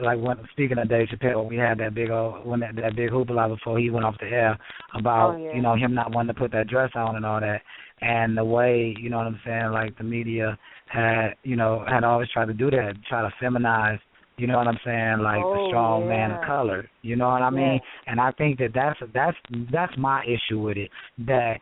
like when speaking of Dave Chappelle, we had that big old when that big hoopla before he went off the air about him not wanting to put that dress on and all that, and the way you know what I'm saying, like the media had always tried to do that, try to feminize. You know what I'm saying, like the strong man of color. You know what I mean? And I think that's my issue with it. That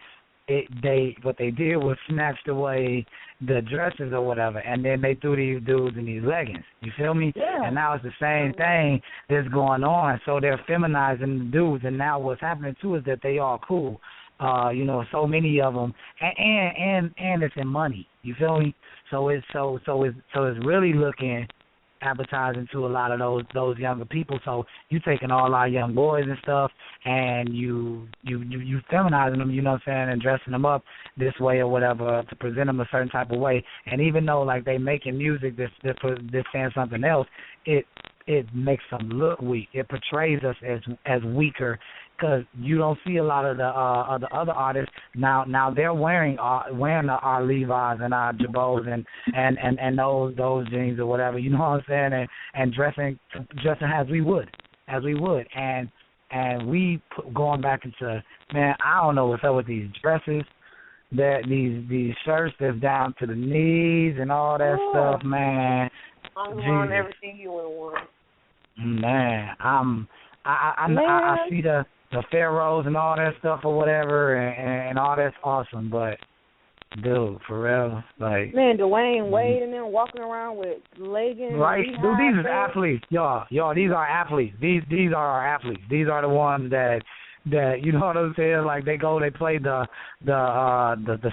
what they did was snatched away the dresses or whatever, and then they threw these dudes in these leggings. You feel me? Yeah. And now it's the same thing that's going on. So they're feminizing the dudes, and now what's happening too is that they all cool. So many of them, and it's in money. You feel me? So it's really looking advertising to a lot of those younger people. So you taking all our young boys and stuff, and you feminizing them, you know what I'm saying, and dressing them up this way or whatever to present them a certain type of way. And even though like they making music that's saying something else, it makes them look weak. It portrays us as weaker. Because you don't see a lot of the other artists now they're wearing our Levi's and our Jabos and those jeans or whatever, you know what I'm saying, and dressing as we would and we going back into, man, I don't know what's up with these dresses, that these shirts that's down to the knees and all that stuff, man. I'm on everything you would want. Man, I see the pharaohs and all that stuff or whatever, and all that's awesome, but dude, for real, like man, Dwayne Wade and them walking around with leggings, right? Dude, these are athletes, y'all. These are athletes. These are our athletes. These are the ones that you know what I'm saying? Like they play the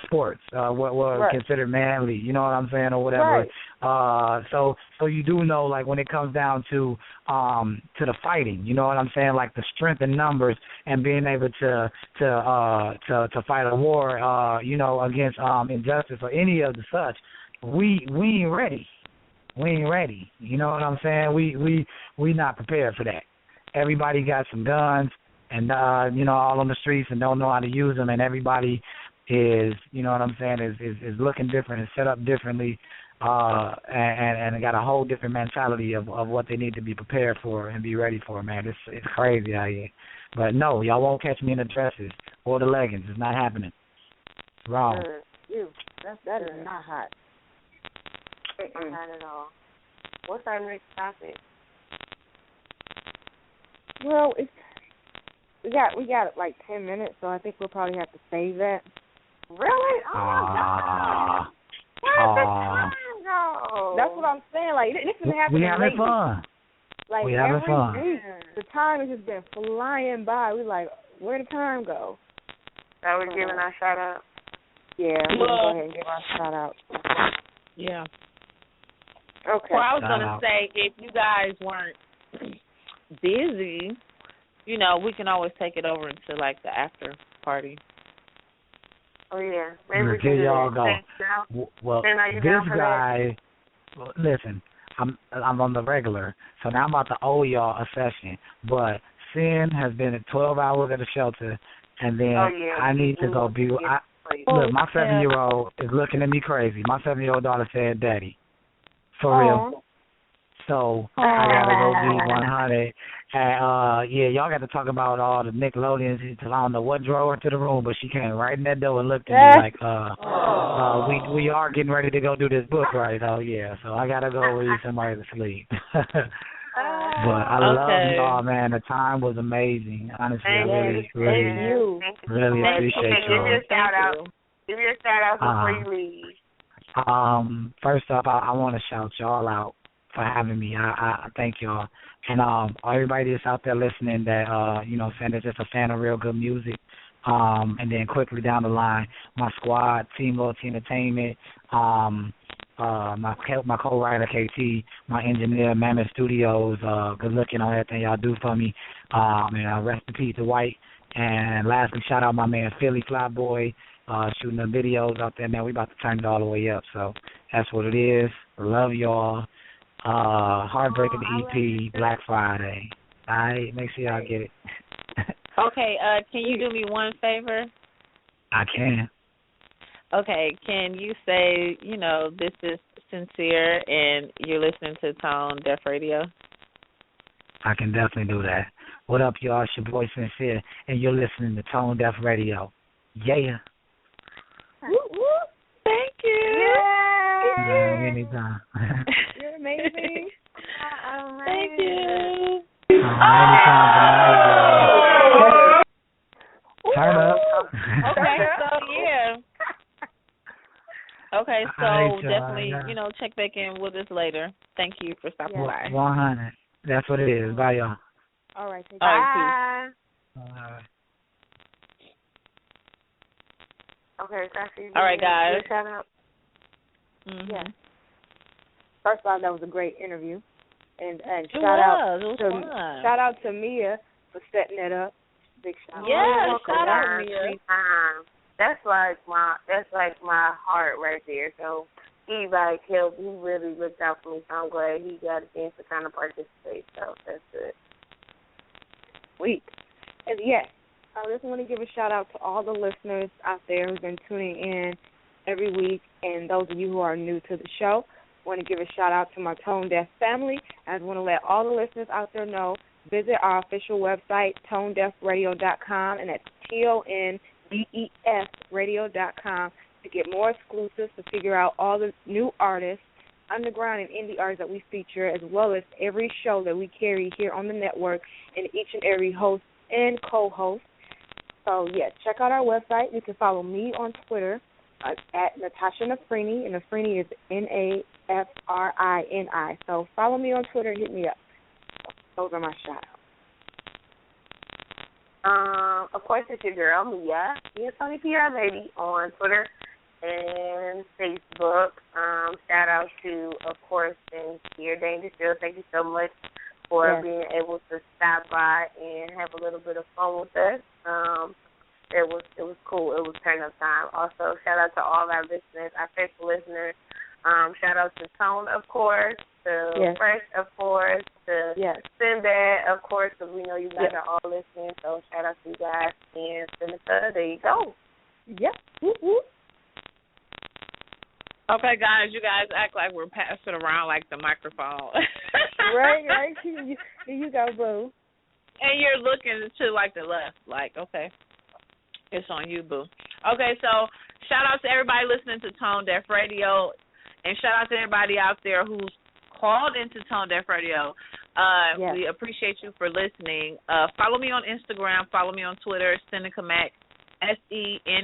sports, what were considered manly, you know what I'm saying, or whatever. Right. So you do know, like when it comes down to the fighting, you know what I'm saying, like the strength in numbers and being able to fight a war, against injustice or any of the such, we ain't ready. We ain't ready. You know what I'm saying? We not prepared for that. Everybody got some guns. And, all on the streets and don't know how to use them, and everybody is, you know what I'm saying, is looking different and set up differently, and got a whole different mentality of what they need to be prepared for and be ready for, man. It's crazy out here. But, no, y'all won't catch me in the dresses or the leggings. It's not happening. It's wrong. That is not hot. Not at all. What's our next topic? Well, we got like 10 minutes, so I think we'll probably have to save that. Really? Oh my God! Where's the time go? That's what I'm saying. Like this is happening. We having fun. Like we having fun. Week, the time has just been flying by. We like, where did the time go? Are we giving our shout out? Yeah, we're gonna go ahead and give our shout out. Yeah. Okay. Well, I was gonna say, if you guys weren't busy, we can always take it over into, like, the after party. Oh, yeah. Maybe we can y'all go. Well, this guy, listen, I'm on the regular, so now I'm about to owe y'all a session. But Sin has been at 12 hours at the shelter, and then I need to go be... Look, my 7-year-old is looking at me crazy. My 7-year-old daughter said, Daddy, for real. So I gotta go be 100. And y'all got to talk about all the Nickelodeons. I don't know what drove her to the room, but she came right in that door and looked at me like, we are getting ready to go do this book, right? Oh yeah. So I gotta go read somebody to sleep. But I love y'all, man. The time was amazing. Honestly, I really appreciate y'all. Give your shout out before you leave. First off, I want to shout y'all out for having me. I thank y'all. And everybody that's out there listening that, saying they're just a fan of real good music. And then quickly down the line, my squad, Team Loyalty Entertainment, my co-writer, KT, my engineer, Mammoth Studios, good looking on everything y'all do for me. And rest in peace to White. And lastly, shout out my man, Philly Flyboy, shooting the videos out there, man. We about to turn it all the way up. So that's what it is. Love y'all. Heartbreaking EP, Black Friday. All right, make sure y'all get it. Okay, can you do me one favor? I can. Okay, can you say, this is Sincere and you're listening to Tone Deaf Radio? I can definitely do that. What up, y'all? It's your boy Sincere, and you're listening to Tone Deaf Radio. Yeah. Thank you. Yeah. Anytime. You're amazing. Thank you. Anytime tonight, y'all. Turn up. Okay, so yeah. Okay, so All right, definitely, y'all. check back in with us later. Thank you for stopping by. 100. That's what it is. Bye, y'all. All right. Take All care. right, All right. Okay, Tasha. All right, guys. Shout out. Mm-hmm. Yeah. First of all, that was a great interview, and Shout out to Mia for setting it up. Big shout out. Yeah, shout out Mia. That's like my heart right there. So he helped. He really looked out for me. So I'm glad he got a chance to kind of participate. So that's good. Sweet. And yes, I just want to give a shout out to all the listeners out there who've been tuning in every week, and those of you who are new to the show. I want to give a shout out to my Tone Deaf family. I want to let all the listeners out there know, visit our official website, tonedefradio.com, and that's TONDEF radio.com to get more exclusives, to figure out all the new artists, underground and indie artists that we feature, as well as every show that we carry here on the network, and each and every host and co-host. So, yeah, check out our website. You can follow me on Twitter at Natasha Nafrini, and Nafrini is Nafrini. So follow me on Twitter and hit me up. Those are my shout-outs. Of course, it's your girl, Mia. Mia Tony PR Lady on Twitter and Facebook. Shout out to, of course, Sincere Dangerfield. Thank you so much for being able to stop by and have a little bit of fun with us. It was cool. It was turn up time. Also, shout out to all our listeners, our faithful listeners. Shout out to Tone, of course, to Fresh, of course, to Sinbad, of course, because we know you guys are all listening. So shout out to you guys. And Senator, there you go. Yep. Whoop. Okay, guys, you guys act like we're passing around like the microphone. right. Here you go, boo. And you're looking to like the left, like, okay. It's on you, boo. Okay, so shout out to everybody listening to Tone Deaf Radio, and shout out to everybody out there who's called into Tone Deaf Radio. We appreciate you for listening. Follow me on Instagram. Follow me on Twitter, Seneca Mac, SENECAMACK.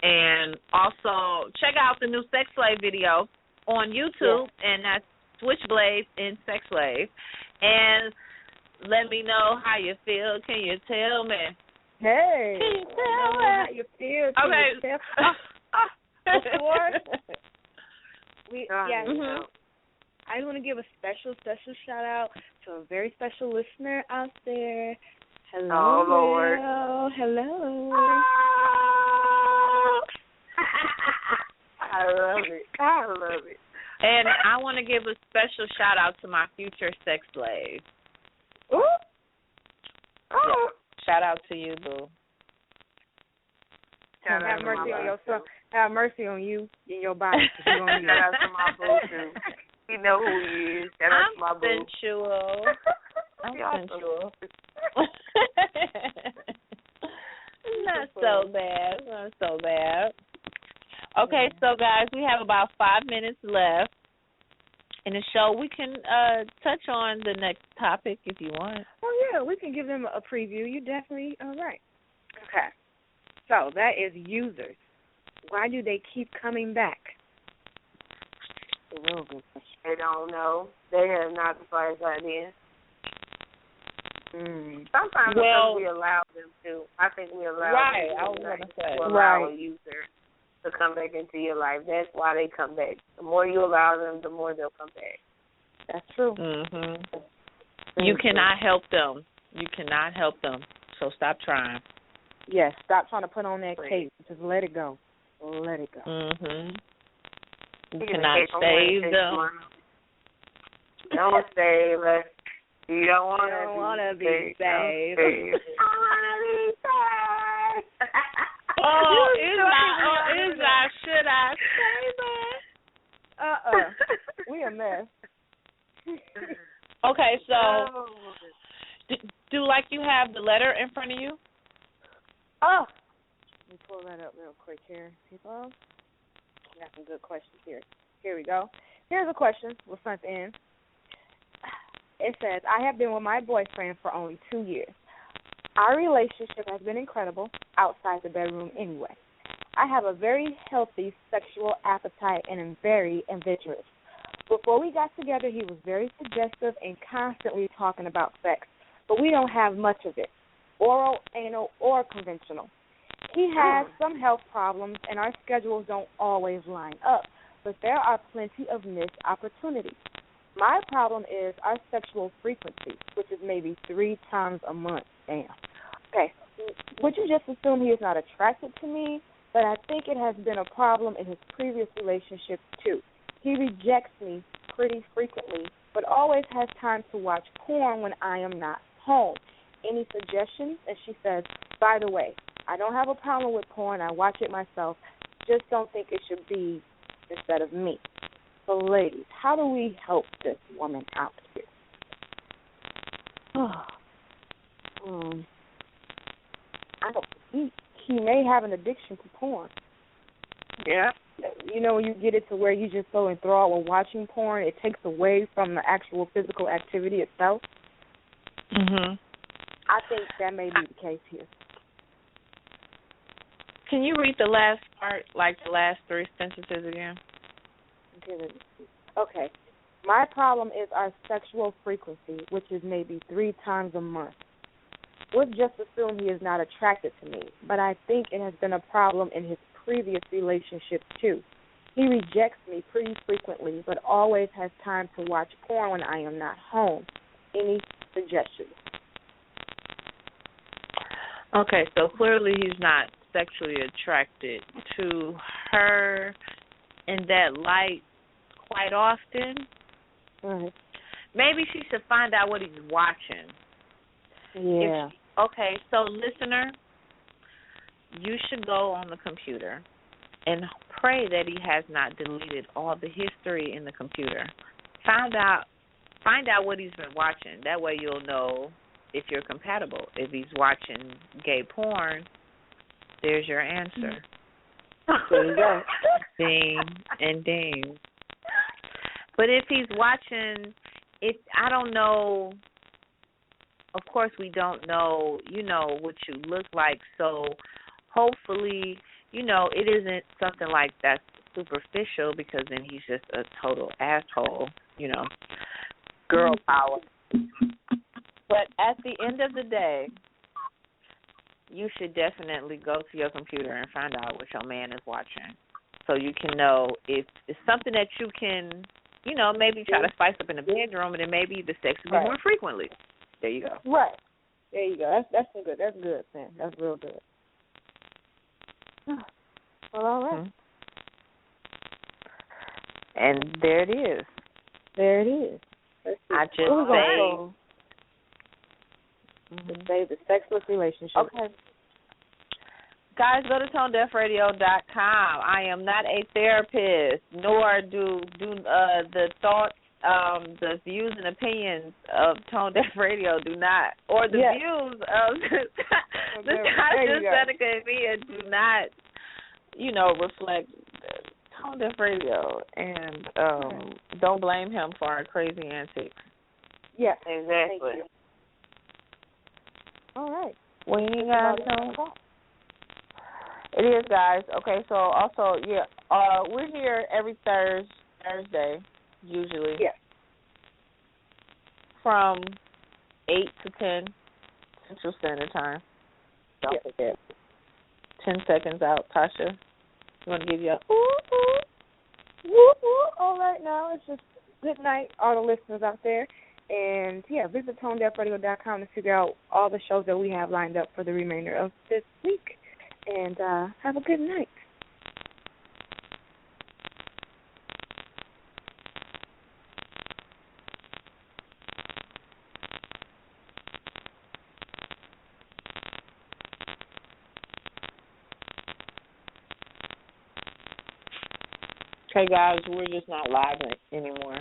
And also check out the new Sex Slave video on YouTube, and that's Switchblade in Sex Slave. And let me know how you feel. Can you tell me? Hey. Can you tell me how you feel? Okay. Before Mm-hmm. I want to give a special shout out to a very special listener out there. Hello. Oh, Lord. Hello. I love it. And I want to give a special shout out to my future sex slave. Ooh. Yeah. Shout out to you, boo. Have mercy on yourself. Have mercy on you and your body. Shout out to my boo too. You know who he is. Shout out to my boo. I'm sensual. Not so bad. Okay, so guys, we have about 5 minutes left in the show. We can touch on the next topic if you want. Oh, yeah, we can give them a preview. You're definitely right. Okay. So that is users. Why do they keep coming back? A real good question. They don't know. They have not the slightest idea. Sometimes because we allow them to. I think we allow right. them I was going to say. allow a user to come back into your life. That's why they come back. The more you allow them, the more they'll come back. That's true. Mm-hmm. You cannot help them. So stop trying. Yes, stop trying to put on that cape. Just let it go. Let it go. Mm-hmm. You cannot save them. Don't save us. You don't want to be saved. I want to be saved. Is that should I say that? We a mess. Okay, so do like you have the letter in front of you? Oh, let me pull that up real quick here, people. We got some good questions here. Here we go. Here's a question we'll send in. It says, I have been with my boyfriend for only 2 years. Our relationship has been incredible outside the bedroom anyway. I have a very healthy sexual appetite and am very adventurous. Before we got together, he was very suggestive and constantly talking about sex, but we don't have much of it, oral, anal, or conventional. He has some health problems, and our schedules don't always line up, but there are plenty of missed opportunities. My problem is our sexual frequency, which is maybe 3 times a month. Damn. Okay. Would you just assume he is not attracted to me? But I think it has been a problem in his previous relationships, too. He rejects me pretty frequently, but always has time to watch porn when I am not home. Any suggestions? And she says, by the way, I don't have a problem with porn. I watch it myself. Just don't think it should be instead of me. So, ladies, how do we help this woman out here? I don't. He may have an addiction to porn. Yeah. You know, when you get it to where you just so enthralled with watching porn, it takes away from the actual physical activity itself. Mhm. I think that may be the case here. Can you read the last part, like the last 3 sentences again? Okay. My problem is our sexual frequency, which is maybe 3 times a month. Would just assume he is not attracted to me, but I think it has been a problem in his previous relationships too. He rejects me pretty frequently, but always has time to watch porn when I am not home. Any suggestions? Okay, so clearly he's not sexually attracted to her in that light quite often. Right. Maybe she should find out what he's watching. Yeah. Okay, so listener, you should go on the computer and pray that he has not deleted all the history in the computer. Find out what he's been watching. That way you'll know if you're compatible. If he's watching gay porn, there's your answer. There you go. Ding and ding. But if he's watching, I don't know. Of course, we don't know, what you look like. So hopefully, it isn't something like that's superficial, because then he's just a total asshole, girl power. But at the end of the day, you should definitely go to your computer and find out what your man is watching, so you can know if it's something that you can, maybe try to spice up in the bedroom, and then maybe the sex will be more frequently. There you go. Right. There you go. That's good. That's good, man. That's real good. Well, all right. And there it is. There it is. I just say the sexless relationship. Okay. Guys, go to ToneDeafRadio.com. I am not a therapist, nor do the thoughts, the views and opinions of Tone Deaf Radio do not, or the views of the Tasha, Seneca, and Mia do not, reflect Tone Deaf Radio. And don't blame him for our crazy antics. Yes, exactly. All right. Well, you guys know. It is, guys. Okay, so also, we're here every Thursday, usually. Yes. From 8 to 10 Central Standard Time. Don't forget. 10 seconds out. Tasha, you want to give you a all right now. It's just good night, all the listeners out there. And, visit ToneDeafRadio.com to figure out all the shows that we have lined up for the remainder of this week. And have a good night. Okay, guys, we're just not live anymore.